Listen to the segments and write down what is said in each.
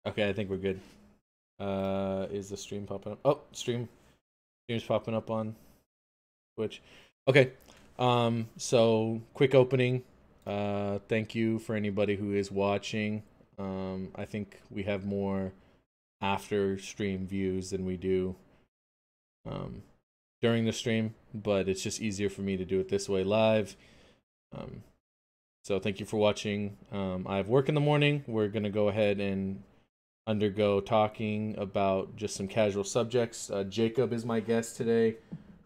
Okay, I think we're good. Is the stream popping up? Oh, stream's popping up on Twitch. Okay. So quick opening. Thank you for anybody who is watching. I think we have more after stream views than we do um during the stream, but it's just easier for me to do it this way live. Um, so thank you for watching. I have work in the morning. We're gonna go ahead and undergo talking about just some casual subjects. Jacob is my guest today,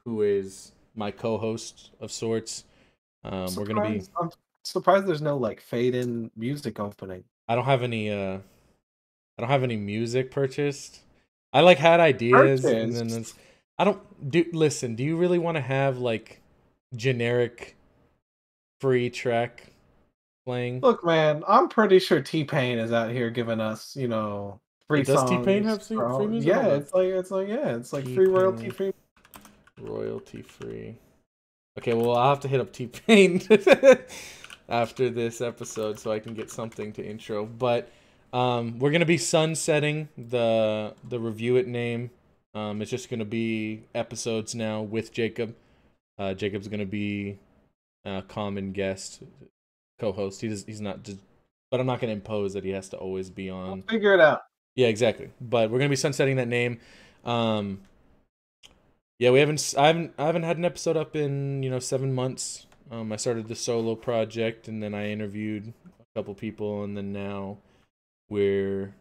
who is my co-host of sorts. We're gonna be. I'm surprised there's no like fade in music opening. I don't have any. I don't have any music purchased. I like had ideas, and then Purchased. it's. I don't do. Listen, do you really want to have like generic free track playing? Look, man, I'm pretty sure T-Pain is out here giving us, free It does T Pain songs. have free music? Yeah, Hold up. it's like T free royalty Pain free. royalty free. Okay, well I'll have to hit up T Pain after this episode so I can get something to intro. But we're gonna be sunsetting the review it name. It's just gonna be episodes now with Jacob. Jacob's gonna be a common guest co-host. He's not just, but I'm not gonna impose that he has to always be I'll on. figure it out. Yeah, exactly. But we're gonna be sunsetting that name. Um, yeah, I haven't had an episode up in 7 months. I started the solo project, and then I interviewed a couple people, and then now we're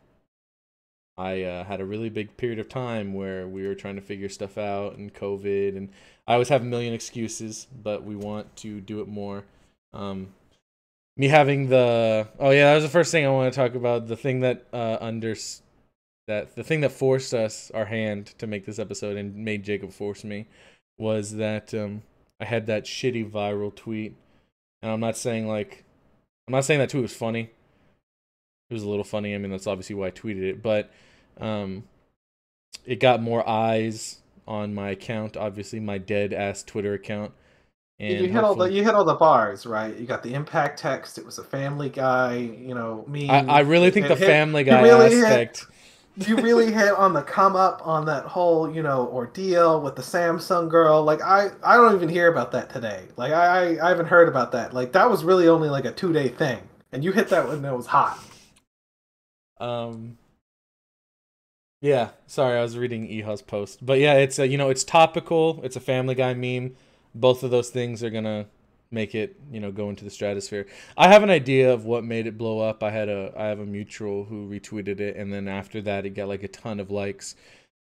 I had a really big period of time where we were trying to figure stuff out, and COVID, and I always have a million excuses, but we want to do it more. Um, Me having the oh yeah, that was the first thing I want to talk about. The thing that the thing that forced us our hand to make this episode and made Jacob force me was that I had that shitty viral tweet, and I'm not saying that tweet was funny. It was a little funny. I mean, that's obviously why I tweeted it, but um, it got more eyes on my account, obviously my dead ass Twitter account, You and hit all the hopefully, you hit all the bars, right? You got the impact text. It was a Family Guy, I meme. really think the It hit. Family You Guy really hit. aspect. You really hit on the come up on that whole, ordeal with the Samsung girl. Like I don't even hear about that today. Like I haven't heard about that. Like that was really only like a 2 day thing, and you hit that when it was hot. um, Yeah, sorry, I was reading Eha's post, but yeah, it's it's topical. It's a Family Guy meme. Both of those things are gonna make it, go into the stratosphere. I have an idea of what made it blow up. I have a mutual who retweeted it, and then after that, it got like a ton of likes,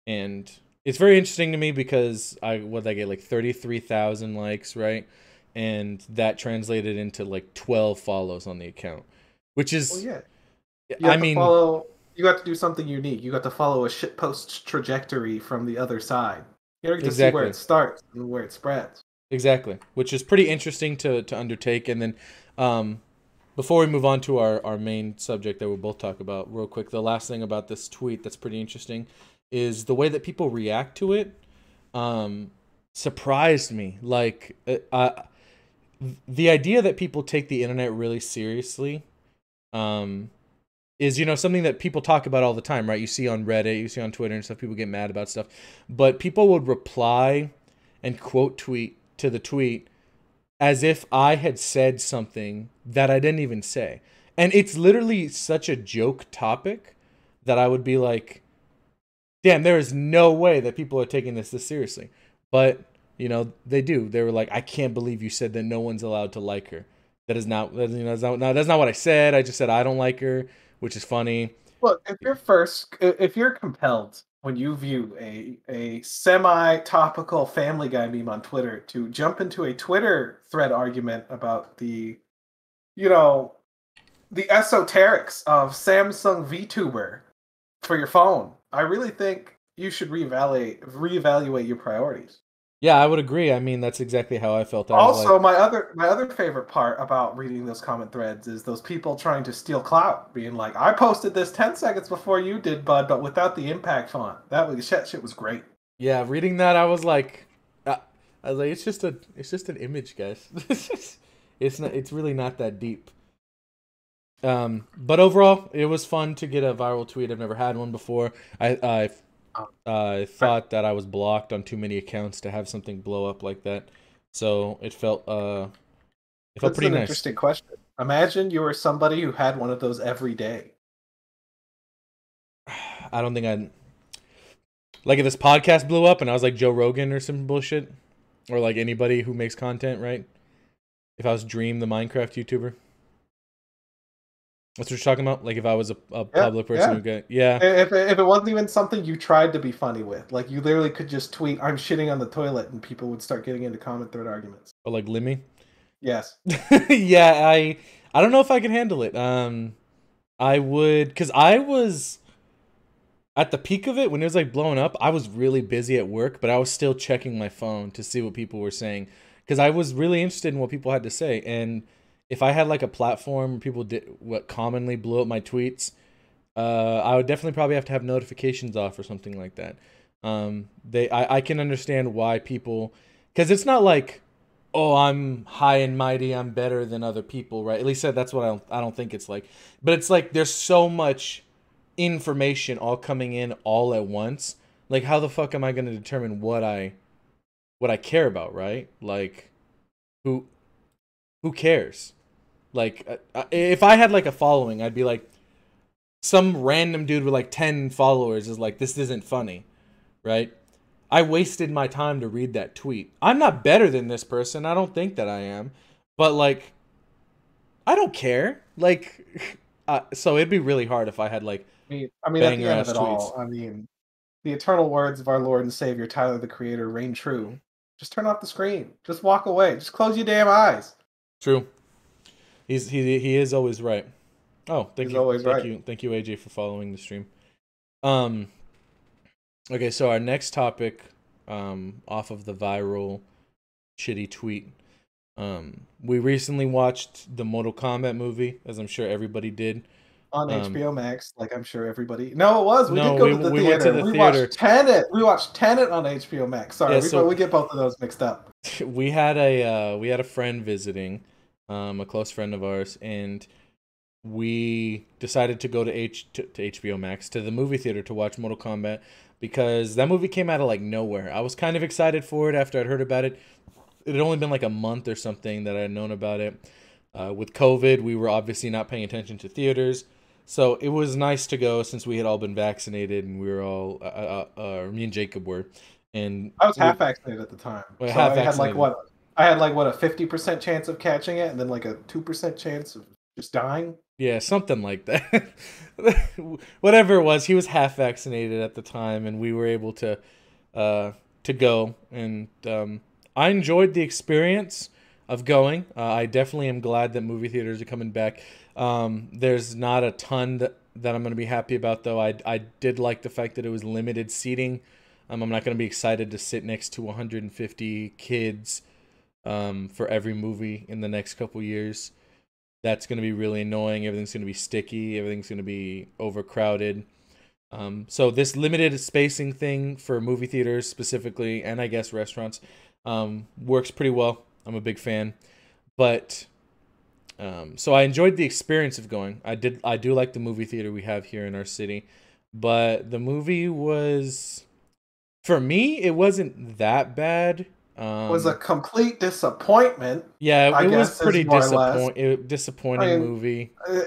and it's very interesting to me because I get like 33,000 likes, right, and that translated into like 12 follows on the account, which Well, is, yeah, you I have to mean, follow. You got to do something unique. You got to follow a shitpost trajectory from the other side. You don't get to see where it exactly. starts and where it spreads. Exactly, which is pretty interesting to undertake. And then, um, before we move on to our main subject that we'll both talk about real quick, the last thing about this tweet that's pretty interesting is the way that people react to it. Um, Surprised me. Like, the idea that people take the internet really seriously, um, is something that people talk about all the time, right? You see on Reddit, you see on Twitter and stuff. People get mad about stuff, but people would reply and quote tweet to the tweet as if I had said something that I didn't even say. And it's literally such a joke topic that I would be like, damn, there is no way that people are taking this seriously. But, they do. They were like, I can't believe you said that no one's allowed to like her. That is not, that's not what I said. I just said I don't like her, which is funny. Look, if you're compelled when you view a semi-topical Family Guy meme on Twitter to jump into a Twitter thread argument about you know, the esoterics of Samsung VTuber for your phone, I really think you should reevaluate your priorities. Yeah, I would agree. I mean, that's exactly how I felt. I was like, Also, my other favorite part about reading those comment threads is those people trying to steal clout, being like, "I posted this 10 seconds before you did, bud, but without the impact font." That shit was great. yeah, reading that, I was like, it's just an image, guys. It's not, it's really not that deep. But overall, it was fun to get a viral tweet. I've never had one before. Um, I I- thought that I was blocked on too many accounts to have something blow up like that, so it felt That's pretty an nice. interesting question. Imagine you were somebody who had one of those every day. I don't think I'd like if this podcast blew up and I was like Joe Rogan or some bullshit, or like anybody who makes content, right? If I was Dream, the Minecraft YouTuber, that's what you're talking about. Like if I was a Yeah, public person yeah. who get yeah, If it wasn't even something you tried to be funny with, like you literally could just tweet, "I'm shitting on the toilet," and people would start getting into comment thread arguments. or like Limmy. Yes. Yeah, I don't know if I can handle it. I would, because I was at the peak of it when it was like blowing up. I was really busy at work, but I was still checking my phone to see what people were saying because I was really interested in what people had to say. And if I had like a platform where people did what commonly blew up my tweets, I would definitely probably have to have notifications off or something like that. I can understand why people, because it's not like, oh, I'm high and mighty, I'm better than other people, right? At least that's what I don't think it's like. But it's like there's so much information all coming in all at once. Like how the fuck am I going to determine what I care about, right? Like who who cares? Like if I had like a following, I'd be like some random dude with like 10 followers is like this isn't funny, right? I wasted my time to read that tweet. I'm not better than this person. I don't think that I am. But like I don't care. Like so it'd be really hard if I had like I mean, at the banger end of ass it tweets. all, I mean, the eternal words of our Lord and Savior Tyler the Creator reign true. Just turn off the screen. Just walk away. Just close your damn eyes. True. He is always right. Oh, He's always right. thank you, AJ, for following the stream. Um, okay, so our next topic, off of the viral shitty tweet. We recently watched the Mortal Kombat movie, as I'm sure everybody did. On Um, HBO Max, like I'm sure everybody. No, it was. We no, did go to the we went to theater. the We watched theater. Tenet. We watched Tenet on HBO Max. Yeah, Sorry, so we get both of those mixed up. we had a friend visiting, a close friend of ours, and we decided to go to HBO Max to the movie theater to watch Mortal Kombat because that movie came out of like nowhere. I was kind of excited for it after I'd heard about it. It had only been like a month or something that I had known about it. With COVID, we were obviously not paying attention to theaters, so it was nice to go since we had all been vaccinated and we were all me and Jacob were, and I was we half vaccinated at the time, were so half I had like vaccinated. what? I had like what, a 50% chance of catching it, and then like a 2% chance of just dying. Yeah, something like that. Whatever it was, he was half vaccinated at the time, and we were able to go. And I enjoyed the experience of going. I definitely am glad that movie theaters are coming back. There's not a ton that I'm going to be happy about, though. I did like the fact that it was limited seating. I'm not going to be excited to sit next to 150 kids for every movie in the next couple years. That's going to be really annoying. Everything's going to be sticky. Everything's going to be overcrowded. So this limited spacing thing for movie theaters specifically, and I guess restaurants, works pretty well. I'm a big fan, but so I enjoyed the experience of going. I do like the movie theater we have here in our city, but the movie was, for me, it wasn't that bad. Was a complete disappointment, Yeah, I it was guess, is pretty more or less. I disappointing mean, movie. uh,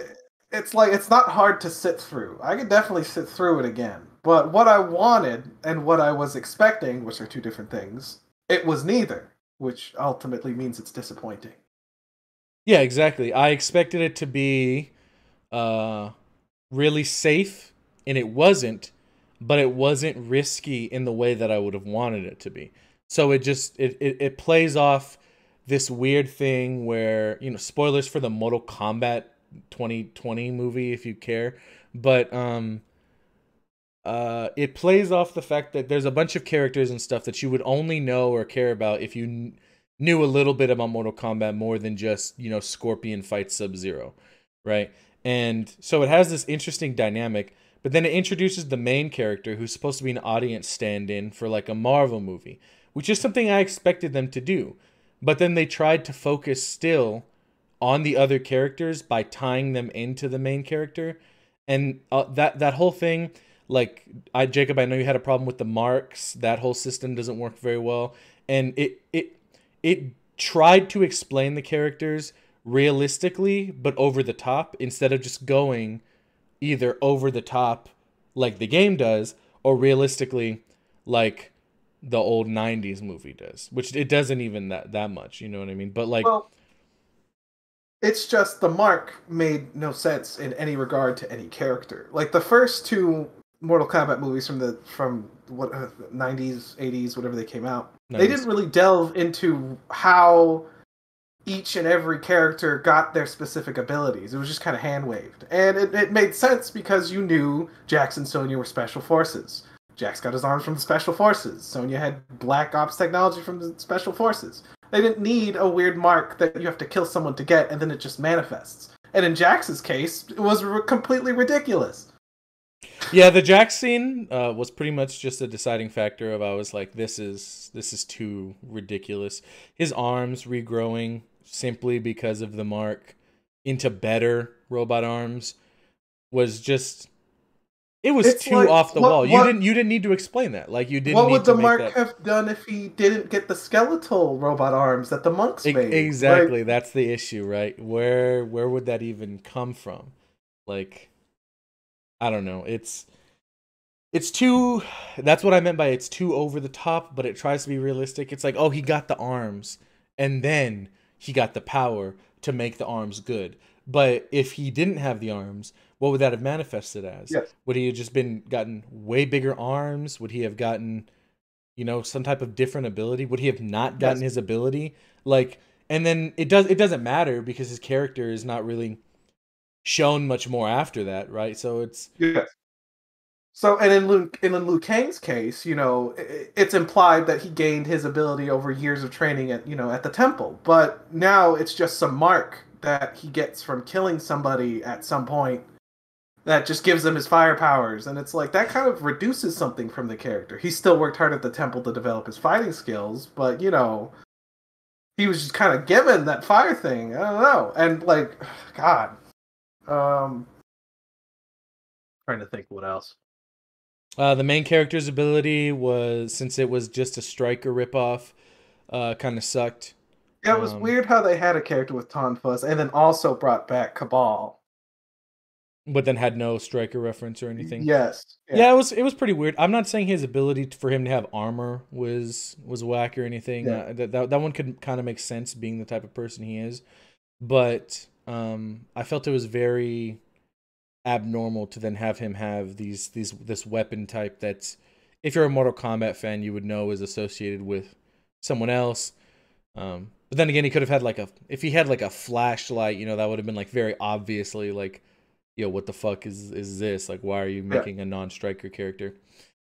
it's like it's not hard to sit through. I could definitely sit through it again. But what I wanted and what I was expecting, which are two different things, it was neither, which ultimately means it's disappointing. Yeah, exactly. I expected it to be uh really safe and it wasn't, but it wasn't risky in the way that I would have wanted it to be. So it plays off this weird thing where, spoilers for the Mortal Kombat 2020 movie if you care, but it plays off the fact that there's a bunch of characters and stuff that you would only know or care about if you knew a little bit about Mortal Kombat more than just, Scorpion fights Sub-Zero, right? And so it has this interesting dynamic, but then it introduces the main character who's supposed to be an audience stand-in for like a Marvel movie, which is something I expected them to do. But then they tried to focus still on the other characters by tying them into the main character. And that whole thing, like, Jacob, I know you had a problem with the marks. That whole system doesn't work very well, and it tried to explain the characters realistically, but over the top, instead of just going either over the top like the game does, or realistically like the old 90s movie does, which it doesn't even that much, you know what I mean? But like, Well, it's just the mark made no sense in any regard to any character. Like the first two Mortal Kombat movies from what 90s, 80s, whatever they came out, they 90s. didn't really delve into how each and every character got their specific abilities. It was just kind of hand waved, and it made sense because you knew Jax and Sonya were special forces. Jax got his arms from the special forces. Sonya had Black Ops technology from the special forces. They didn't need a weird mark that you have to kill someone to get, and then it just manifests. And in Jax's case, it was completely ridiculous. Yeah, the Jax scene was pretty much just a deciding factor of I was like, this is too ridiculous. His arms regrowing simply because of the mark into better robot arms was just, it was It's too like, off the wall. You didn't need to explain that. Like, you didn't what need would to the make mark that. have done if he didn't get the skeletal robot arms that the monks made? Exactly, Like, that's the issue, right? Where would that even come from? Like, I don't know. It's too, that's what I meant by it's too over the top, but it tries to be realistic. It's like, oh, he got the arms and then he got the power to make the arms good. But if he didn't have the arms, what would that have manifested as? yes. Would he have just gotten way bigger arms? Would he have gotten, some type of different ability? Would he have not gotten Yes. his ability? Like, and then it doesn't matter because his character is not really shown much more after that, right? So it's, Yes. So, and in Liu Kang's case, it's implied that he gained his ability over years of training at the temple. But now it's just some mark that he gets from killing somebody at some point that just gives him his fire powers. And it's like, that kind of reduces something from the character. He still worked hard at the temple to develop his fighting skills, but, he was just kind of given that fire thing. I don't know. And, like, God. Trying to think what else. the main character's ability was, since it was just a Striker ripoff, kind of sucked. Yeah, it was weird how they had a character with Tonfuzz and then also brought back Cabal. But then had no Striker reference or anything. Yes. Yeah, it was pretty weird. I'm not saying his ability for him to have armor was whack or anything. Yeah. That one could kind of make sense being the type of person he is, but I felt it was very abnormal to then have him have this weapon type that's, if you're a Mortal Kombat fan, you would know is associated with someone else. But then again, he could have had if he had like a flashlight, that would have been like very obviously like, yo, what the fuck is this? Like, why are you making a non-Striker character?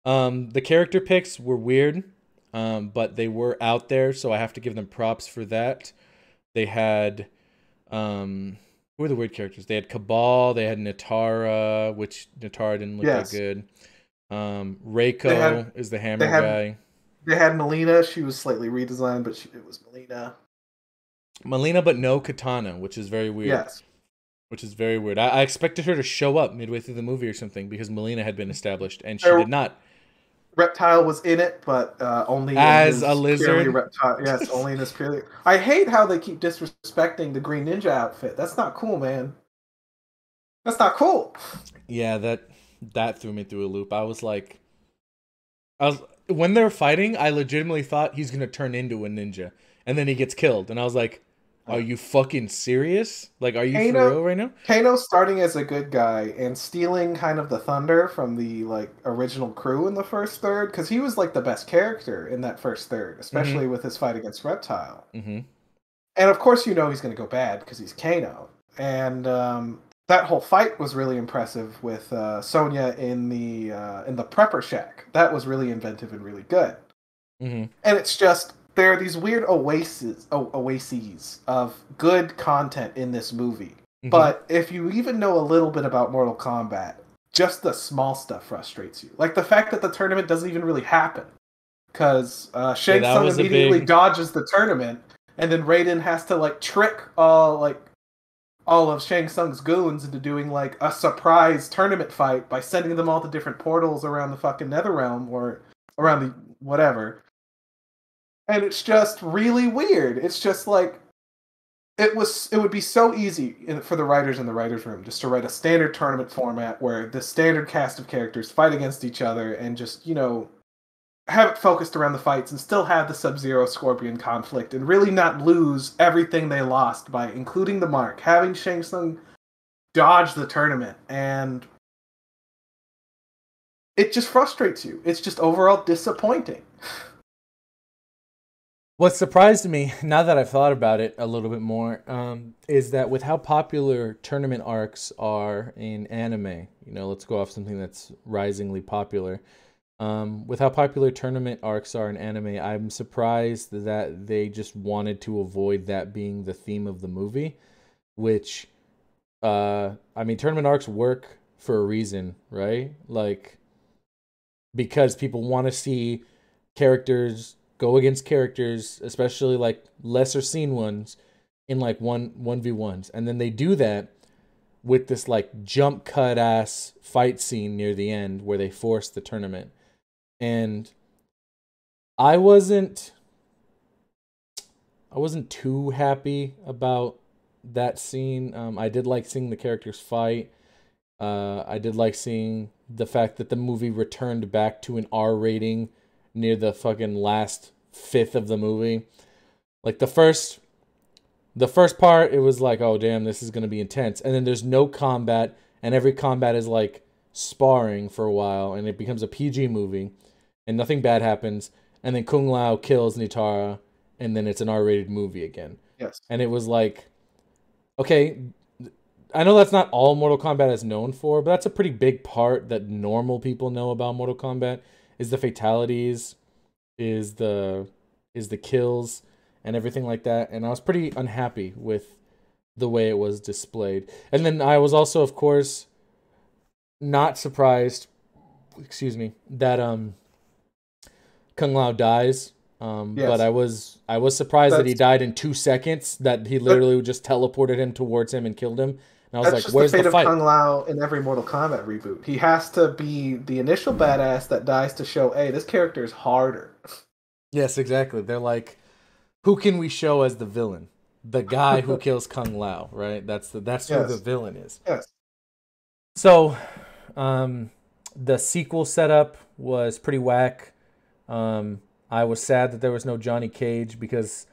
The character picks were weird, but they were out there, so I have to give them props for that. They had who were the weird characters? They had Cabal, they had Nitara, which Nitara didn't look that good. Reiko is the hammer guy. They had Melina. She was slightly redesigned, but it was Melina. Melina, but no Katana, which is very weird. Yes. Which is very weird. I expected her to show up midway through the movie or something because Melina had been established, and she did not. Reptile was in it, but only as a lizard. Reptile. Yes, only in this period. I hate how they keep disrespecting the Green Ninja outfit. That's not cool, man. That's not cool. Yeah, that threw me through a loop. When they're fighting, I legitimately thought he's gonna turn into a ninja, and then he gets killed, and I was like, are you fucking serious? Like, are you for real right now? Kano starting as a good guy and stealing kind of the thunder from the original crew in the first third, because he was like the best character in that first third, especially with his fight against Reptile. Mm-hmm. And of course, he's going to go bad because he's Kano. And that whole fight was really impressive with Sonya in the prepper shack. That was really inventive and really good. Mm-hmm. And it's just, there are these weird oases of good content in this movie. Mm-hmm. But if you even know a little bit about Mortal Kombat, just the small stuff frustrates you. Like the fact that the tournament doesn't even really happen. Because Shang Tsung immediately dodges the tournament, and then Raiden has to trick all of Shang Tsung's goons into doing like a surprise tournament fight by sending them all to different portals around the fucking Netherrealm or around the whatever. And it's just really weird. It's just like it would be so easy for the writers in the writers room just to write a standard tournament format where the standard cast of characters fight against each other and just, have it focused around the fights and still have the Sub-Zero Scorpion conflict and really not lose everything they lost by including the mark, having Shang Tsung dodge the tournament, and it just frustrates you. It's just overall disappointing. What surprised me, now that I've thought about it a little bit more, is that with how popular tournament arcs are in anime, let's go off something that's risingly popular. With how popular tournament arcs are in anime, I'm surprised that they just wanted to avoid that being the theme of the movie, which, tournament arcs work for a reason, right? Like, because people want to see characters go against characters, especially like lesser seen ones, in like 1v1s. And then they do that with this like jump cut ass fight scene near the end where they force the tournament. And I wasn't too happy about that scene. I did like seeing the characters fight. I did like seeing the fact that the movie returned back to an R rating near the fucking last fifth of the movie. Like the first part, it was like, oh damn, this is gonna be intense. And then there's no combat, and every combat is like sparring for a while, and it becomes a PG movie, and nothing bad happens. And then Kung Lao kills Nitara, and then it's an R-rated movie again. Yes. And it was like, okay, I know that's not all Mortal Kombat is known for, but that's a pretty big part that normal people know about Mortal Kombat, is the fatalities, is the kills and everything like that. And I was pretty unhappy with the way it was displayed. And then I was also, of course, not surprised, that Kung Lao dies. Yes. But I was surprised that he died in 2 seconds, that he literally just teleported him towards him and killed him. And I was like, where's the fate of Kung Lao in every Mortal Kombat reboot? He has to be the initial badass that dies to show, hey, this character is harder. Yes, exactly. They're like, who can we show as the villain? The guy who kills Kung Lao, right? That's who the villain is. Yes. So, the sequel setup was pretty whack. I was sad that there was no Johnny Cage, because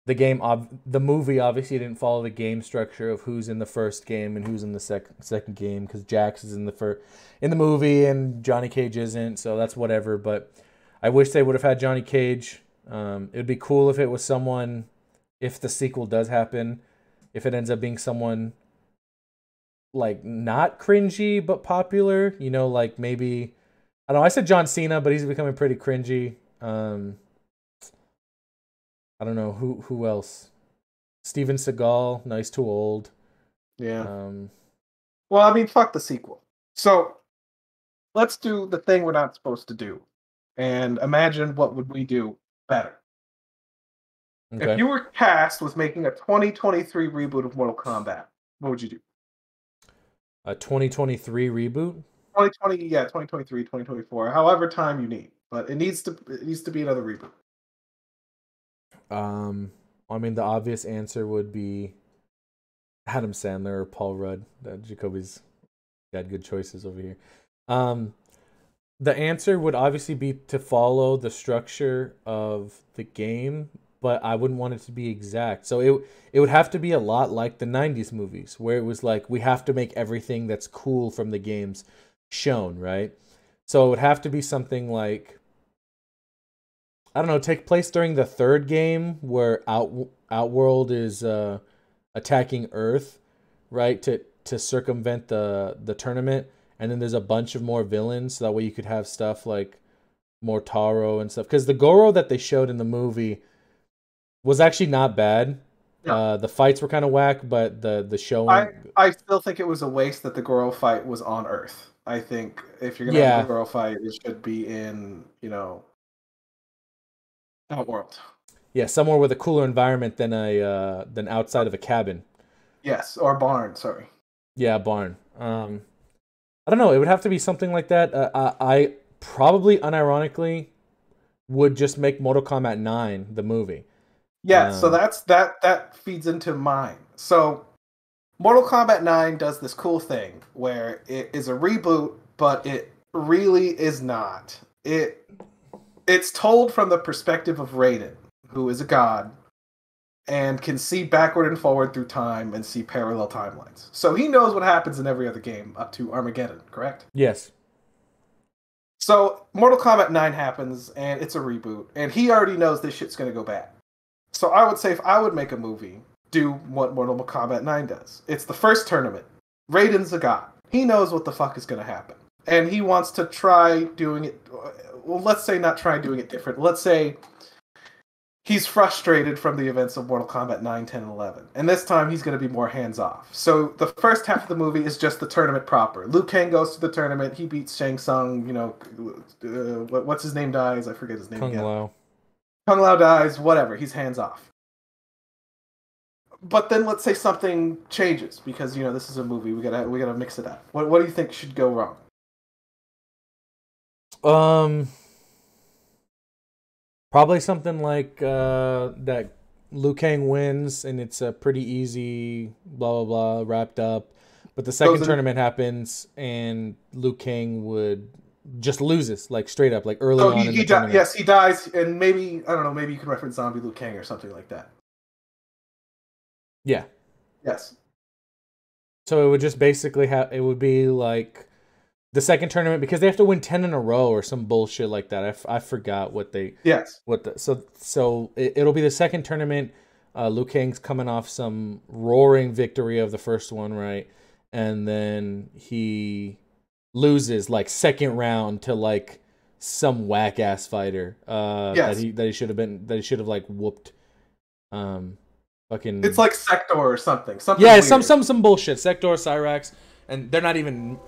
the movie obviously didn't follow the game structure of who's in the first game and who's in the second game, because Jax is in the movie and Johnny Cage isn't, so that's whatever. But I wish they would have had Johnny Cage. It would be cool if it was someone, if the sequel does happen, if it ends up being someone like not cringy but popular, like maybe, I don't know, I said John Cena, but he's becoming pretty cringy. I don't know who else. Steven Seagal, no, he's too old. Yeah. Well, fuck the sequel. So let's do the thing we're not supposed to do, and imagine what would we do better. Okay. If you were tasked with making a 2023 reboot of Mortal Kombat, what would you do? A 2023 reboot? 2023, 2024, however time you need, but it needs to be another reboot. The obvious answer would be Adam Sandler or Paul Rudd. Jacoby's got good choices over here. The answer would obviously be to follow the structure of the game, but I wouldn't want it to be exact. So it would have to be a lot like the 90s movies, where it was like, we have to make everything that's cool from the games shown, right? So it would have to be something like, I don't know, take place during the third game, where Outworld is attacking Earth, right, to circumvent the tournament, and then there's a bunch of more villains, so that way you could have stuff like Mortaro and stuff. Because the Goro that they showed in the movie was actually not bad. Yeah. The fights were kind of whack, but the showing... I still think it was a waste that the Goro fight was on Earth. I think if you're going to have a Goro fight, it should be in, Outworld. Yeah, somewhere with a cooler environment than outside of a cabin. Yes, or barn. Sorry. Yeah, barn. I don't know. It would have to be something like that. I probably unironically would just make Mortal Kombat 9 the movie. Yeah, so that feeds into mine. So Mortal Kombat 9 does this cool thing where it is a reboot, but it really is not. It's told from the perspective of Raiden, who is a god and can see backward and forward through time and see parallel timelines. So he knows what happens in every other game up to Armageddon, correct? Yes. So Mortal Kombat 9 happens and it's a reboot, and he already knows this shit's gonna go bad. So I would say if I would make a movie, do what Mortal Kombat 9 does. It's the first tournament. Raiden's a god. He knows what the fuck is gonna happen. And he wants to try doing it, well, let's say not try doing it different. Let's say he's frustrated from the events of Mortal Kombat 9, 10, and 11. And this time he's going to be more hands-off. So the first half of the movie is just the tournament proper. Liu Kang goes to the tournament. He beats Shang Tsung. You know, what's his name dies? I forget his name Kung again. Lao. Kung Lao dies. Whatever. He's hands-off. But then let's say something changes because, you know, this is a movie. We gotta mix it up. What do you think should go wrong? Probably something like that Liu Kang wins and it's a pretty easy blah blah blah wrapped up. But the second tournament happens and Liu Kang would just loses like straight up like early on in the tournament. Yes, he dies, and maybe I don't know. Maybe you could reference Zombie Liu Kang or something like that. Yeah. Yes. So it would just basically it would be like the second tournament because they have to win 10 in a row or some bullshit like that. I forgot what they so it'll be the second tournament. Liu Kang's coming off some roaring victory of the first one, right? And then he loses like second round to like some whack ass fighter that he should have like whooped fucking it's like Sector or something yeah weird. some bullshit Sector Cyrax, and they're not even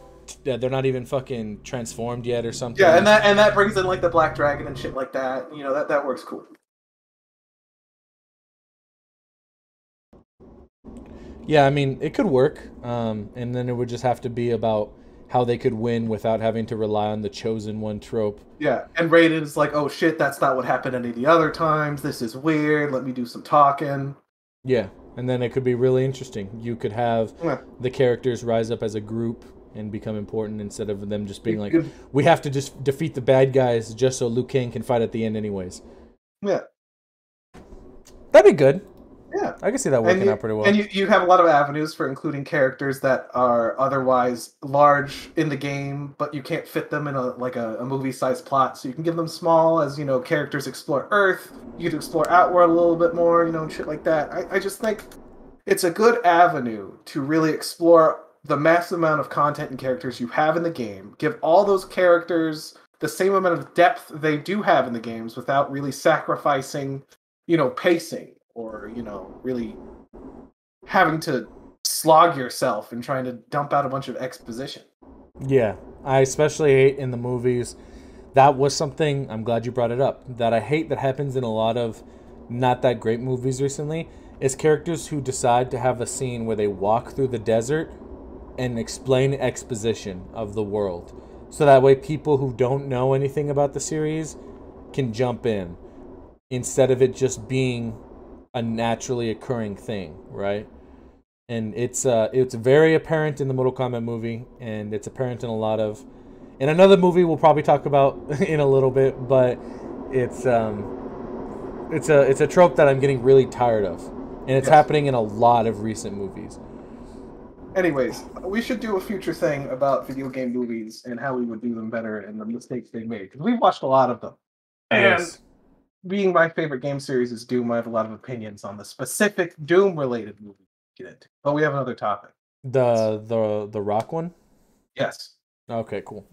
fucking transformed yet or something. Yeah, and that brings in like the Black Dragon and shit like that. You know, that works cool. Yeah, I mean, it could work. And then it would just have to be about how they could win without having to rely on the chosen one trope. Yeah, and Raiden's like, oh shit, that's not what happened any of the other times. This is weird. Let me do some talking. Yeah, and then it could be really interesting. You could have the characters rise up as a group and become important instead of them just being like, we have to just defeat the bad guys just so Liu Kang can fight at the end anyways. Yeah. That'd be good. Yeah. I can see that working out pretty well. And you have a lot of avenues for including characters that are otherwise large in the game, but you can't fit them in a movie-sized plot. So you can give them small as, you know, characters explore Earth. You can explore Outworld a little bit more, you know, and shit like that. I just think it's a good avenue to really explore the massive amount of content and characters you have in the game. Give all those characters the same amount of depth they do have in the games without really sacrificing, you know, pacing. Or, you know, really having to slog yourself and trying to dump out a bunch of exposition. Yeah, I especially hate in the movies. That was something, I'm glad you brought it up, that I hate that happens in a lot of not that great movies recently, is characters who decide to have a scene where they walk through the desert and explain exposition of the world. So that way people who don't know anything about the series can jump in instead of it just being a naturally occurring thing, right? And it's very apparent in the Mortal Kombat movie, and it's apparent in another movie we'll probably talk about in a little bit, but it's a trope that I'm getting really tired of, and it's happening in a lot of recent movies. Anyways, we should do a future thing about video game movies and how we would do them better and the mistakes they made, because we've watched a lot of them. And being my favorite game series is Doom, I have a lot of opinions on the specific Doom-related movie to get into. But we have another topic. The Rock one? Yes. Okay, cool.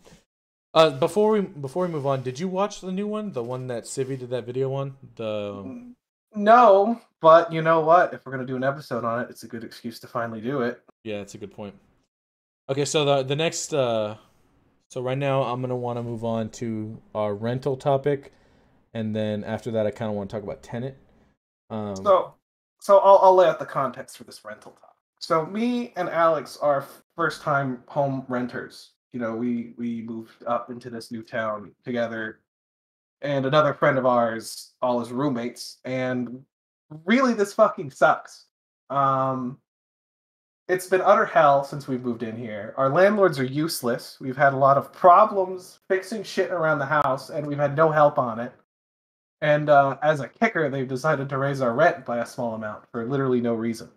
Before we move on, did you watch the new one? The one that Civi did that video on? No, but you know what? If we're gonna do an episode on it, it's a good excuse to finally do it. Yeah, that's a good point. Okay, so the next so right now I'm gonna want to move on to our rental topic. And then after that, I kind of want to talk about Tenet. So I'll lay out the context for this rental topic. So me and Alex are first time home renters. You know, we moved up into this new town together, and another friend of ours, all his roommates, and really this fucking sucks. Um, it's been utter hell since we moved in here. Our landlords are useless. We've had a lot of problems fixing shit around the house, and we've had no help on it. And as a kicker, they've decided to raise our rent by a small amount for literally no reason.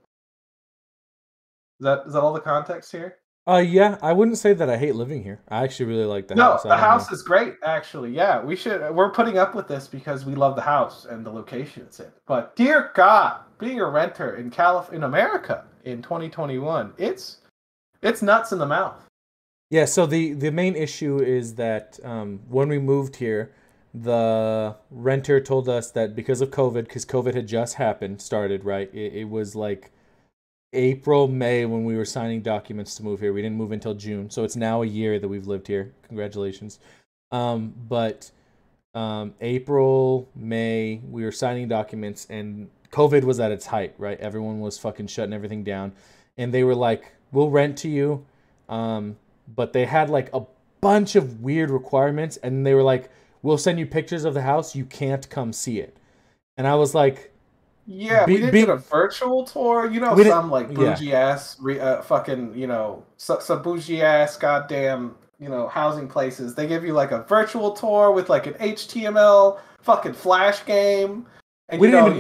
Is that all the context here? Yeah, I wouldn't say that I hate living here. I actually really like the No, house. I the don't know. house is great, actually. Yeah, we're putting up with this because we love the house and the location it's in. But dear God, being a renter in America in 2021, it's nuts in the mouth. Yeah, so the main issue is that when we moved here, the renter told us that because of COVID, because COVID had just started, right? It was like April, May when we were signing documents to move here. We didn't move until June, so it's now a year that we've lived here. Congratulations. But April, May, we were signing documents, and COVID was at its height, right? Everyone was fucking shutting everything down, and they were like, "We'll rent to you," but they had like a bunch of weird requirements, and they were like, "We'll send you pictures of the house. You can't come see it." And I was like, Yeah, we didn't get a virtual tour. You know, we didn't, some like yeah. bougie ass, fucking, some bougie ass, goddamn, housing places. They give you like a virtual tour with like an HTML fucking flash game, and We didn't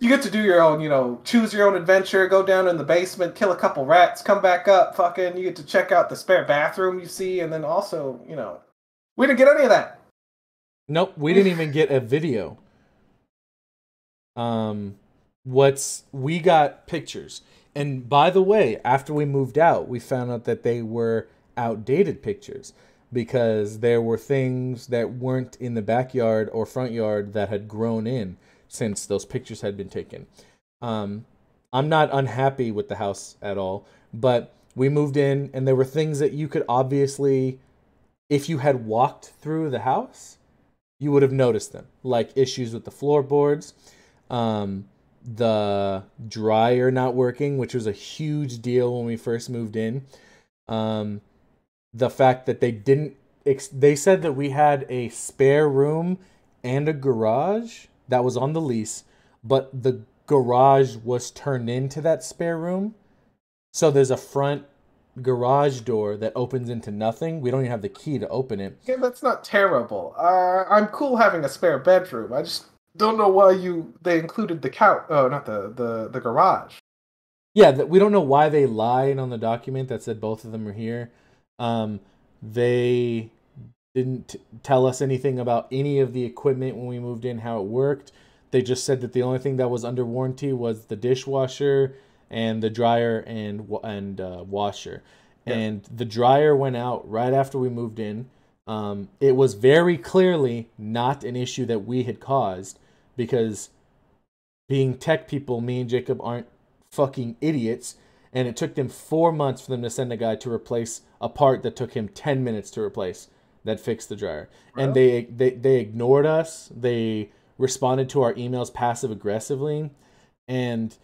you get to do your own, choose your own adventure. Go down in the basement, kill a couple rats, come back up. Fucking, you get to check out the spare bathroom you see, and then also, we didn't get any of that. Nope, we didn't even get a video. We got pictures. And by the way, after we moved out, we found out that they were outdated pictures because there were things that weren't in the backyard or front yard that had grown in since those pictures had been taken. I'm not unhappy with the house at all, but we moved in and there were things that you could obviously, if you had walked through the house, you would have noticed them, like issues with the floorboards, the dryer not working, which was a huge deal when we first moved in. The fact that they said that we had a spare room and a garage that was on the lease, but the garage was turned into that spare room. So there's a front garage door that opens into nothing. We don't even have the key to open it. Yeah, that's not terrible. I'm cool having a spare bedroom. I just don't know why they included the couch. Oh, not the garage. Yeah, we don't know why they lied on the document that said both of them are here. They didn't tell us anything about any of the equipment when we moved in, how it worked. They just said that the only thing that was under warranty was the dishwasher and the dryer and washer. Yeah. And the dryer went out right after we moved in. It was very clearly not an issue that we had caused because being tech people, me and Jacob aren't fucking idiots. And it took them 4 months for them to send a guy to replace a part that took him 10 minutes to replace that fixed the dryer. Really? And they ignored us. They responded to our emails passive aggressively. And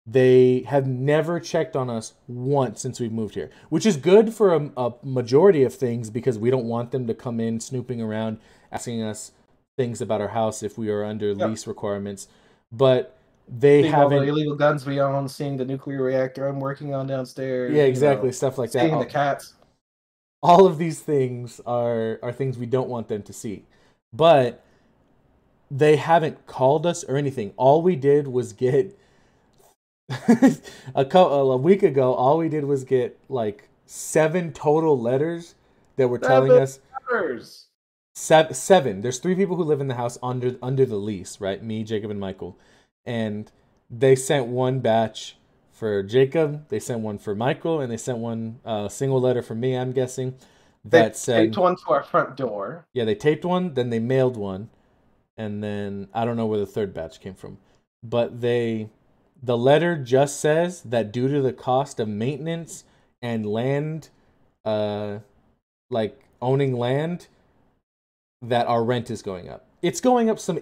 they have never checked on us once since we've moved here, which is good for a majority of things because we don't want them to come in snooping around, asking us things about our house if we are under lease requirements. But they haven't. All the illegal guns we own, seeing the nuclear reactor I'm working on downstairs. Yeah, exactly, stuff like that. Seeing the cats. All of these things are things we don't want them to see. But they haven't called us or anything. All we did was get a week ago, all we did was get like 7 total letters that were telling us letters. Seven. There's 3 people who live in the house under the lease, right? Me, Jacob, and Michael. And they sent one batch for Jacob, they sent one for Michael, and they sent one single letter for me, I'm guessing. That said, taped one to our front door. Yeah, they taped one, then they mailed one, and then I don't know where the third batch came from. But the letter just says that due to the cost of maintenance and land, like owning land, that our rent is going up. It's going up some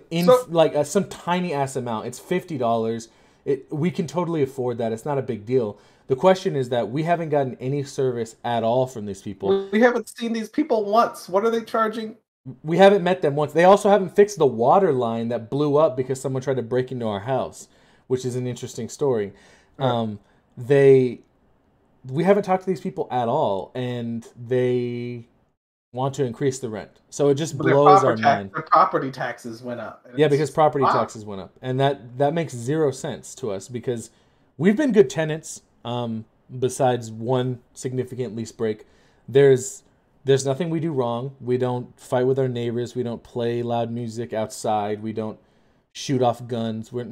tiny ass amount. It's $50. We can totally afford that. It's not a big deal. The question is that we haven't gotten any service at all from these people. We haven't seen these people once. What are they charging? We haven't met them once. They also haven't fixed the water line that blew up because someone tried to break into our house, which is an interesting story. Right. They we haven't talked to these people at all, and they want to increase the rent. So it just But blows our mind. their property taxes went up. And Yeah, it's because just, property wow. taxes went up, and that makes zero sense to us because we've been good tenants. Besides one significant lease break, there's there's nothing we do wrong. We don't fight with our neighbors. We don't play loud music outside. We don't shoot off guns. We're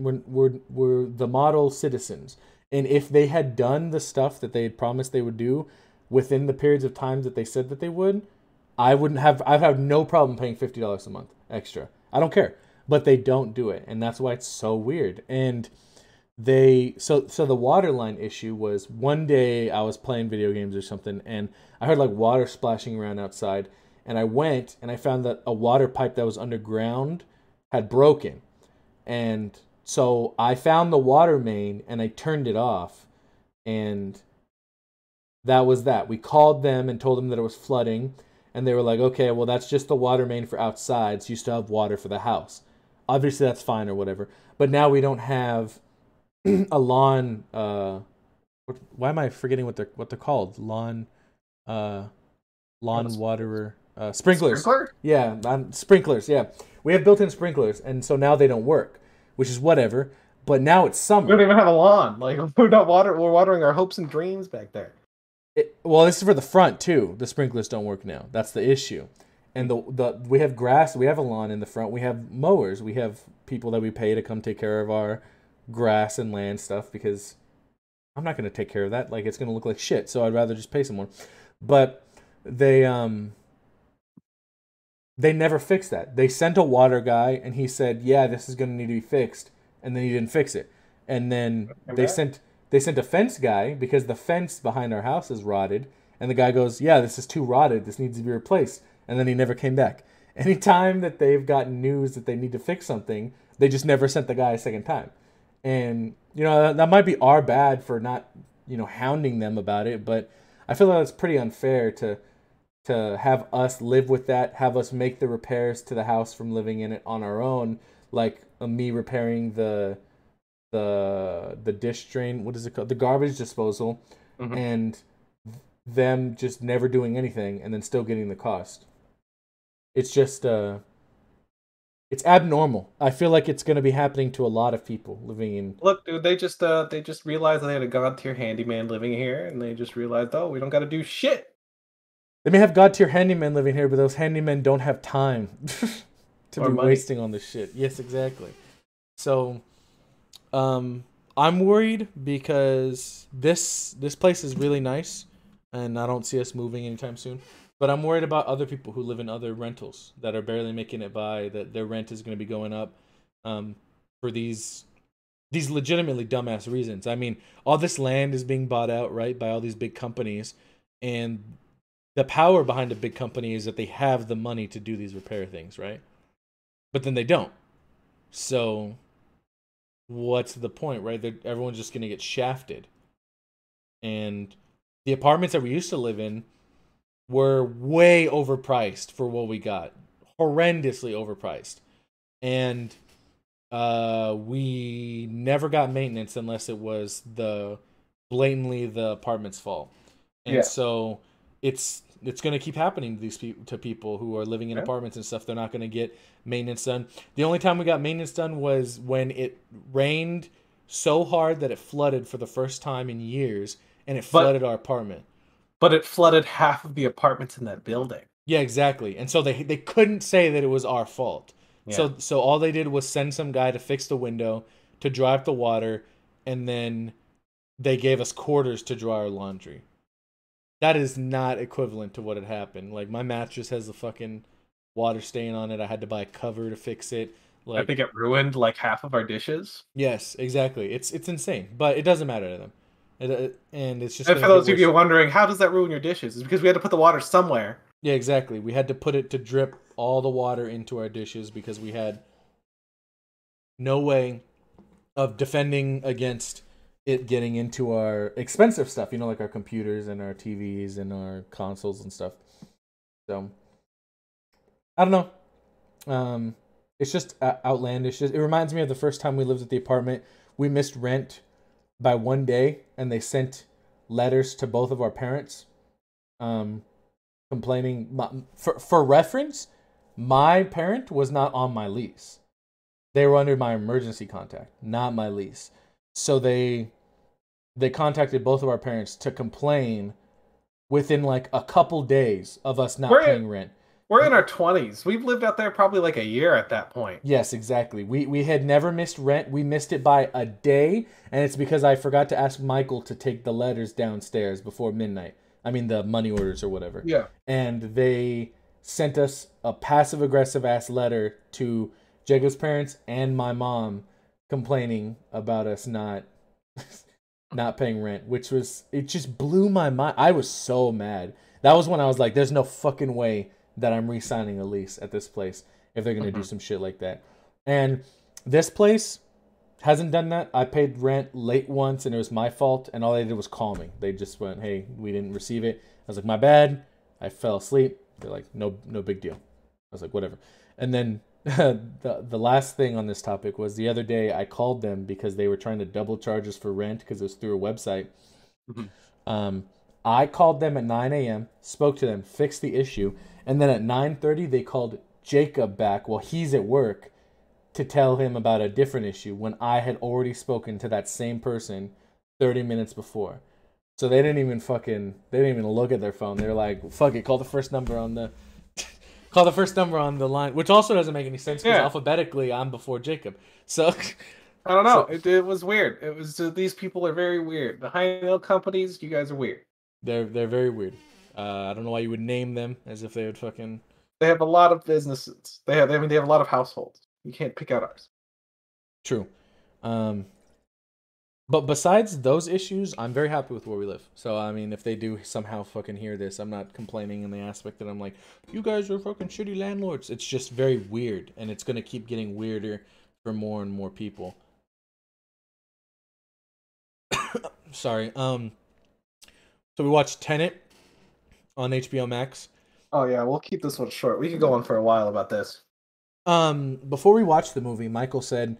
the model citizens. And if they had done the stuff that they had promised they would do within the periods of time that they said that they would, I'd have no problem paying $50 a month extra. I don't care. But they don't do it, and that's why it's so weird. And so the water line issue was one day I was playing video games or something, and I heard like water splashing around outside, and I went and I found that a water pipe that was underground had broken. And so I found the water main and I turned it off, and that was that. We called them and told them that it was flooding, and they were like, okay, well, that's just the water main for outside, so you still have water for the house. Obviously, that's fine or whatever. But now we don't have a lawn. Why am I forgetting what they're called? Uh, lawn waterer. Sprinklers. Sprinkler? Yeah, sprinklers. Yeah, we have built-in sprinklers, and so now they don't work, which is whatever. But now it's We don't summer. even have a lawn. Like we're watering our hopes and dreams back there. Well, this is for the front too. The sprinklers don't work now. That's the issue. And the we have grass. We have a lawn in the front. We have mowers. We have people that we pay to come take care of our grass and land stuff because I'm not going to take care of that. Like it's going to look like shit. So I'd rather just pay someone. But they they never fixed that. They sent a water guy and he said, "Yeah, this is going to need to be fixed." And then he didn't fix it. And then they sent a fence guy because the fence behind our house is rotted. And the guy goes, "Yeah, this is too rotted. This needs to be replaced." And then he never came back. Anytime that they've gotten news that they need to fix something, they just never sent the guy a second time. And that might be our bad for not hounding them about it, but I feel like it's pretty unfair to have us live with that, have us make the repairs to the house from living in it on our own, like me repairing the dish drain, what is it called, the garbage disposal, Mm-hmm. and them just never doing anything and then still getting the cost. It's just it's abnormal. I feel like it's going to be happening to a lot of people living in. Look, dude, they just realized they had a god tier handyman living here, and they just realized, oh, we don't got to do shit. They may have god tier handymen living here, but those handymen don't have time to Or be money. wasting on this shit. Yes, exactly. So, I'm worried because this place is really nice, and I don't see us moving anytime soon. But I'm worried about other people who live in other rentals that are barely making it by. That their rent is going to be going up, for these legitimately dumbass reasons. I mean, all this land is being bought out, right, by all these big companies, and the power behind a big company is that they have the money to do these repair things, right? But then they don't. So what's the point, right? Everyone's just going to get shafted. And the apartments that we used to live in were way overpriced for what we got. Horrendously overpriced. And we never got maintenance unless it was blatantly the apartment's fault. And Yeah. so it's going to keep happening to people who are living in Yeah. apartments and stuff. They're not going to get maintenance done. The only time we got maintenance done was when it rained so hard that it flooded for the first time in years, and it flooded our apartment. But it flooded half of the apartments in that building. Yeah, exactly. And so they couldn't say that it was our fault. Yeah. So all they did was send some guy to fix the window, to dry up the water, and then they gave us quarters to dry our laundry. That is not equivalent to what had happened. Like, my mattress has a fucking water stain on it. I had to buy a cover to fix it. I think it ruined like half of our dishes. Yes, exactly. It's insane, but it doesn't matter to them. And it's just And gonna for get those of worse. you wondering, how does that ruin your dishes? It's because we had to put the water somewhere. Yeah, exactly. We had to put it to drip all the water into our dishes because we had no way of defending against it getting into our expensive stuff, like our computers and our TVs and our consoles and stuff. So I don't know. It's just outlandish. It reminds me of the first time we lived at the apartment. We missed rent by 1 day, and they sent letters to both of our parents, complaining. For reference, my parent was not on my lease. They were under my emergency contact, not my lease. So they contacted both of our parents to complain within like a couple days of us not paying rent. We're in our 20s. We've lived out there probably like a year at that point. Yes, exactly. We had never missed rent. We missed it by a day, and it's because I forgot to ask Michael to take the letters downstairs before midnight. I mean, the money orders or whatever. Yeah. And they sent us a passive-aggressive ass letter to Jacob's parents and my mom complaining about us not paying rent, it just blew my mind. I was so mad. That was when I was like, there's no fucking way that I'm re-signing a lease at this place if they're going to do some shit like that. And this place hasn't done that. I paid rent late once, and it was my fault, and all they did was call me. They just went, hey, we didn't receive it. I was like, my bad. I fell asleep. They're like, no big deal. I was like, whatever. And then the last thing on this topic was the other day I called them because they were trying to double charge us for rent because it was through a website. I called them at 9 a.m., spoke to them, fixed the issue, and then at 9:30 they called Jacob back while he's at work to tell him about a different issue when I had already spoken to that same person 30 minutes before. So they didn't even look at their phone. They were like, fuck it, call the first number on the line, which also doesn't make any sense because alphabetically I'm before Jacob. So I don't know. It was weird. It was these people are very weird. The high-end companies, you guys are weird. They're very weird. I don't know why you would name them as if they would fucking. They have a lot of businesses. They have a lot of households. You can't pick out ours. True. But besides those issues, I'm very happy with where we live. So, I mean, if they do somehow fucking hear this, I'm not complaining in the aspect that I'm like, you guys are fucking shitty landlords. It's just very weird, and it's going to keep getting weirder for more and more people. Sorry. So we watched Tenet on HBO Max. Oh, yeah, we'll keep this one short. We could go on for a while about this. Before we watched the movie, Michael said,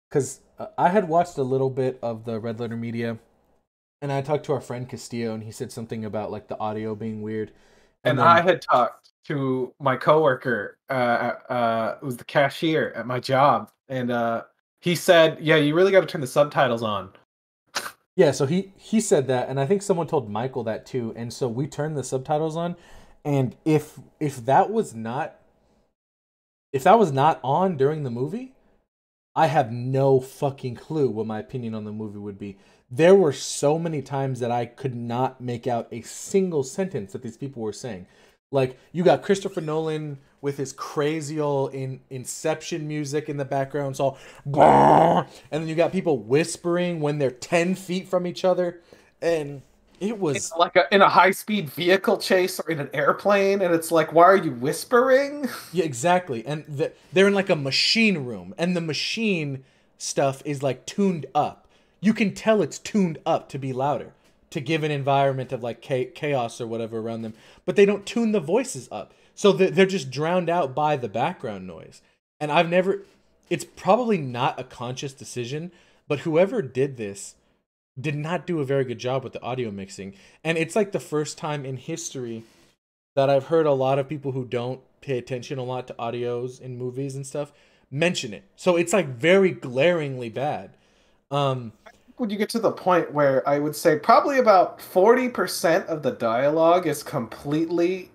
because I had watched a little bit of the Red Letter Media, and I talked to our friend Castillo, and he said something about like the audio being weird. And then I had talked to my coworker, who was the cashier at my job, and he said, "Yeah, you really got to turn the subtitles on." Yeah, so he said that, and I think someone told Michael that too, and so we turned the subtitles on, and if that was not on during the movie, I have no fucking clue what my opinion on the movie would be. There were so many times that I could not make out a single sentence that these people were saying. Like, you got Christopher Nolan with his crazy old Inception music in the background, so and then you got people whispering when they're 10 feet from each other, and it's like in a high-speed vehicle chase or in an airplane, and it's like, why are you whispering? Yeah, exactly. And they're in like a machine room, and the machine stuff is like tuned up. You can tell it's tuned up to be louder, to give an environment of like chaos or whatever around them, but they don't tune the voices up. So they're just drowned out by the background noise. And it's probably not a conscious decision, but whoever did this did not do a very good job with the audio mixing. And it's like the first time in history that I've heard a lot of people who don't pay attention a lot to audios in movies and stuff mention it. So it's like very glaringly bad. When you get to the point where I would say probably about 40% of the dialogue is completely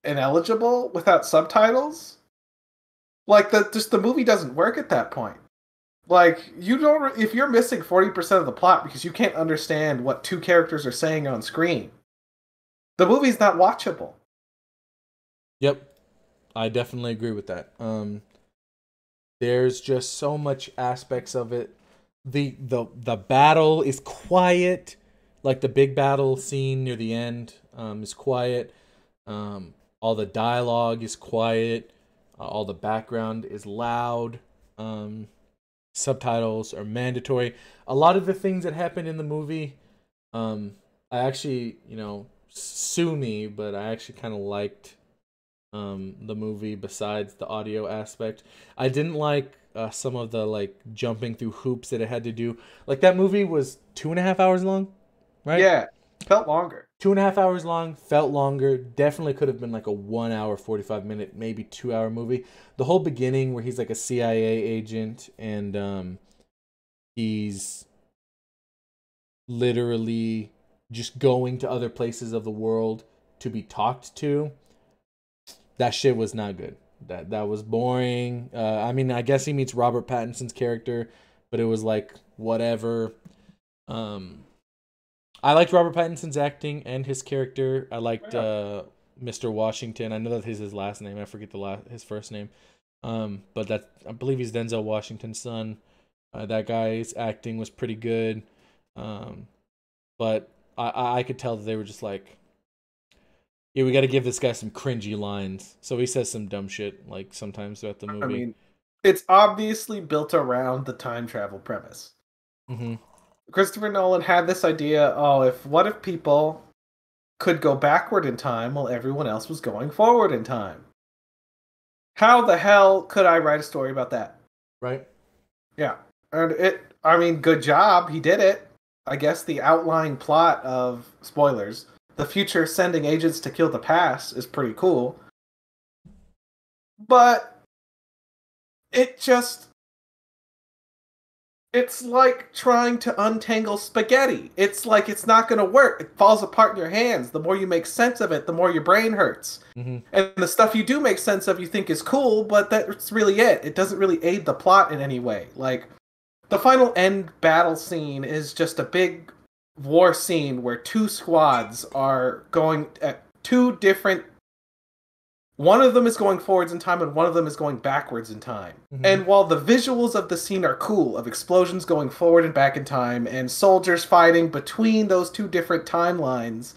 ineligible without subtitles, like the movie doesn't work at that point. Like, if you're missing 40% of the plot because you can't understand what two characters are saying on screen, the movie's not watchable. Yep. I definitely agree with that. There's just so much aspects of it. The battle is quiet. Like the big battle scene near the end is quiet. All the dialogue is quiet. All the background is loud. subtitles are mandatory. A lot of the things that happen in the movie, I actually, sue me, but I actually kind of liked the movie besides the audio aspect. I didn't like some of the like jumping through hoops that it had to do. Like that movie was 2.5 hours long, right? Yeah, felt longer. 2.5 hours long, felt longer. Definitely could have been like a 1 hour, 45 minute, maybe 2 hour movie. The whole beginning where he's like a CIA agent and he's literally just going to other places of the world to be talked to. That shit was not good. That was boring. I mean, I guess he meets Robert Pattinson's character, but it was like whatever. I liked Robert Pattinson's acting and his character. I liked Mr. Washington. I know that is his last name. I forget his first name. But I believe he's Denzel Washington's son. That guy's acting was pretty good. But I could tell that they were just like, yeah, we got to give this guy some cringy lines. So he says some dumb shit like sometimes throughout the movie. I mean, it's obviously built around the time travel premise. Mm-hmm. Christopher Nolan had this idea, what if people could go backward in time while everyone else was going forward in time? How the hell could I write a story about that? Right. Yeah. And good job. He did it. I guess the outlying plot of, spoilers, the future sending agents to kill the past is pretty cool. But it's like trying to untangle spaghetti. It's like it's not going to work. It falls apart in your hands. The more you make sense of it, the more your brain hurts. Mm-hmm. And the stuff you do make sense of you think is cool, but that's really it. It doesn't really aid the plot in any way. Like, the final end battle scene is just a big war scene where two squads are going at two different... One of them is going forwards in time and one of them is going backwards in time. Mm-hmm. And while the visuals of the scene are cool, of explosions going forward and back in time and soldiers fighting between those two different timelines,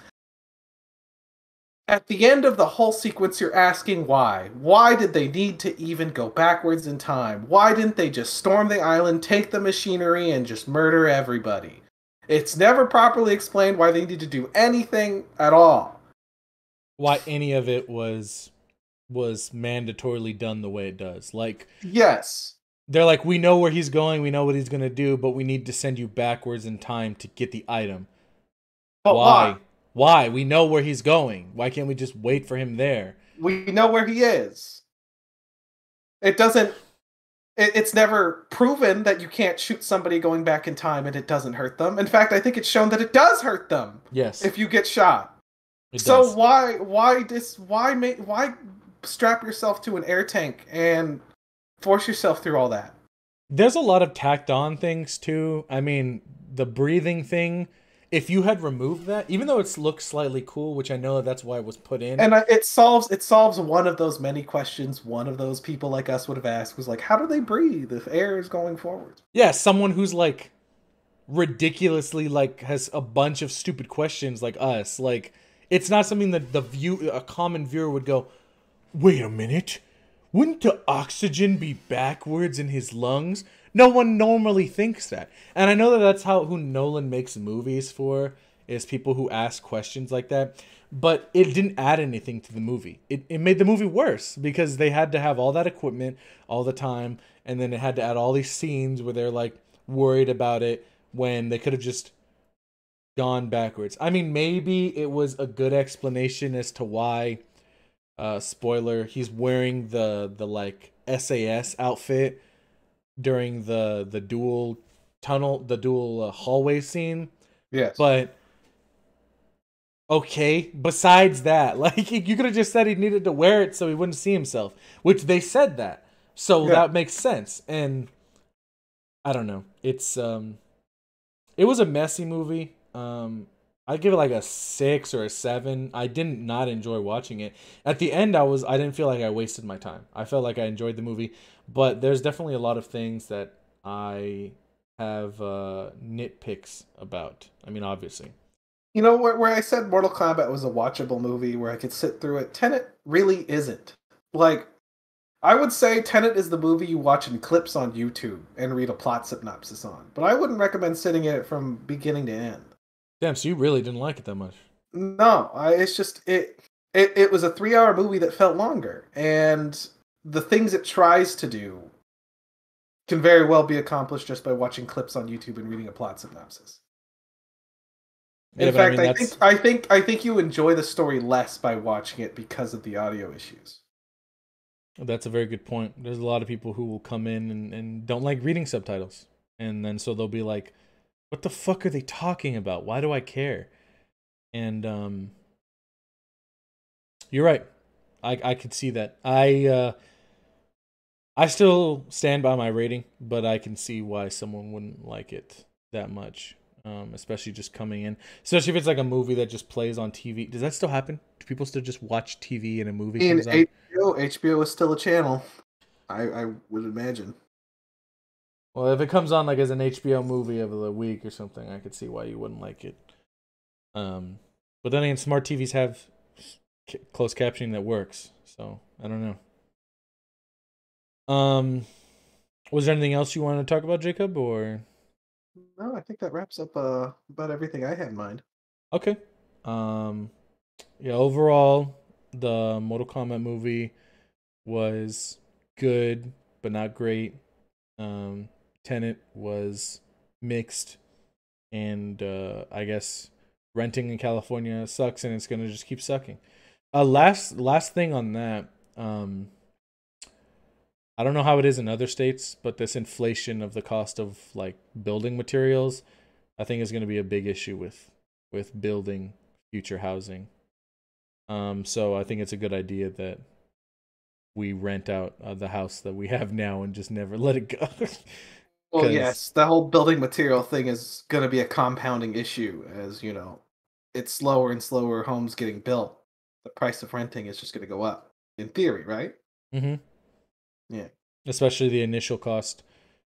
at the end of the whole sequence you're asking why. Why did they need to even go backwards in time? Why didn't they just storm the island, take the machinery, and just murder everybody? It's never properly explained why they needed to do anything at all. Why any of it was mandatorily done the way it does. Like, yes. They're like, we know where he's going, we know what he's going to do, but we need to send you backwards in time to get the item. But why? Why? We know where he's going. Why can't we just wait for him there? We know where he is. It's never proven that you can't shoot somebody going back in time and it doesn't hurt them. In fact, I think it's shown that it does hurt them. Yes. If you get shot. So does. Why strap yourself to an air tank and force yourself through all that? There's a lot of tacked on things too. I mean, the breathing thing, if you had removed that, even though it looks slightly cool, which I know that's why it was put in. And it solves one of those many questions one of those people like us would have asked, was like, how do they breathe if air is going forward? Yeah, someone who's like ridiculously like has a bunch of stupid questions like us. Like, it's not something that a common viewer would go, wait a minute, wouldn't the oxygen be backwards in his lungs? No one normally thinks that. And I know that that's who Nolan makes movies for, is people who ask questions like that. But it didn't add anything to the movie. It made the movie worse because they had to have all that equipment all the time. And then it had to add all these scenes where they're like worried about it when they could have just gone backwards. I mean, maybe it was a good explanation as to why, spoiler, he's wearing the like SAS outfit during the dual hallway scene. Yes. But okay, besides that, like, you could have just said he needed to wear it so he wouldn't see himself, which they said that. So that makes sense. And I don't know. It was a messy movie. I'd give it like a 6 or a 7. I did not enjoy watching it. At the end, I didn't feel like I wasted my time. I felt like I enjoyed the movie, but there's definitely a lot of things that I have nitpicks about. I mean, obviously. You know, where I said Mortal Kombat was a watchable movie where I could sit through it, Tenet really isn't. Like, I would say Tenet is the movie you watch in clips on YouTube and read a plot synopsis on, but I wouldn't recommend sitting in it from beginning to end. Damn, so you really didn't like it that much? No, it's just it was a 3 hour movie that felt longer, and the things it tries to do can very well be accomplished just by watching clips on YouTube and reading a plot synopsis. Yeah, In but I fact, mean I think you enjoy the story less by watching it because of the audio issues. that's a very good point. There's a lot of people who will come in and don't like reading subtitles, and then so they'll be like, "What the fuck are they talking about? Why do I care?" And you're right. I could see that. I still stand by my rating, but I can see why someone wouldn't like it that much. Especially just coming in, especially if it's like a movie that just plays on TV. Does that still happen? Do people still just watch TV and a movie comes on? HBO is still a channel. I would imagine. Well, if it comes on like as an HBO movie of the week or something, I could see why you wouldn't like it. But then again, smart TVs have closed captioning that works, so I don't know. Was there anything else you wanted to talk about, Jacob, or? No, I think that wraps up about everything I had in mind. Okay. Yeah, overall, the Mortal Kombat movie was good, but not great. Tenet was mixed, and I guess renting in California sucks, and it's gonna just keep sucking. Last thing on that. I don't know how it is in other states, but this inflation of the cost of like building materials, I think is going to be a big issue with building future housing. So I think it's a good idea that we rent out the house that we have now and just never let it go. Well, yes, the whole building material thing is going to be a compounding issue as, it's slower and slower homes getting built. The price of renting is just going to go up in theory, right? Mm-hmm. Yeah. Especially the initial cost.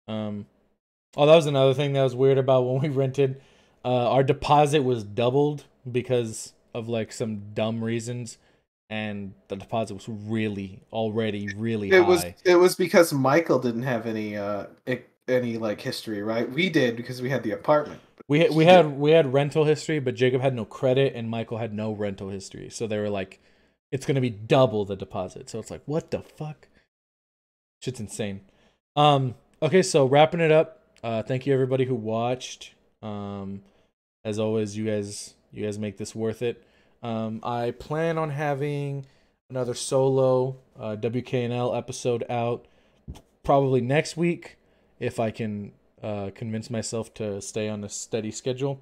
Oh, that was another thing that was weird about when we rented. Our deposit was doubled because of like some dumb reasons, and the deposit was already really high. It was because Michael didn't have any like history, right? We did because we had the apartment. We had rental history, but Jacob had no credit and Michael had no rental history. So they were like, it's gonna be double the deposit. So it's like, what the fuck? Shit's insane. Okay, so wrapping it up. Thank you everybody who watched. As always, you guys make this worth it. I plan on having another solo WKNL episode out probably next week if I can convince myself to stay on a steady schedule.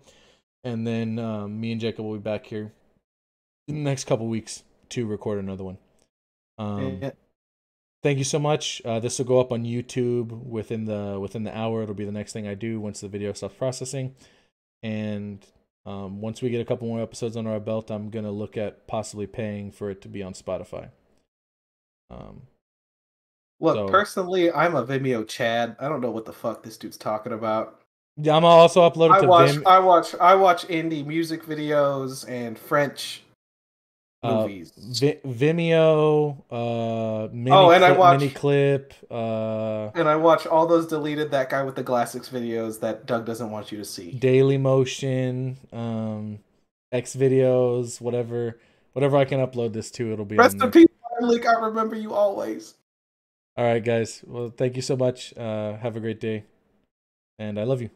And then me and Jacob will be back here in the next couple weeks to record another one. Yeah. Thank you so much. This will go up on YouTube within the hour. It'll be the next thing I do once the video stops processing. And once we get a couple more episodes under our belt, I'm gonna look at possibly paying for it to be on Spotify. Look, personally, I'm a Vimeo Chad. I don't know what the fuck this dude's talking about. Yeah, I'm also uploaded to Vimeo. I watch indie music videos and French movies. Vimeo, mini clip. And I watch all those deleted That Guy with the Glasses videos that Doug doesn't want you to see. Daily Motion, X videos, whatever I can upload this to, it'll be. Rest in peace, Luke. I remember you always. All right, guys. Well, thank you so much. Have a great day, and I love you.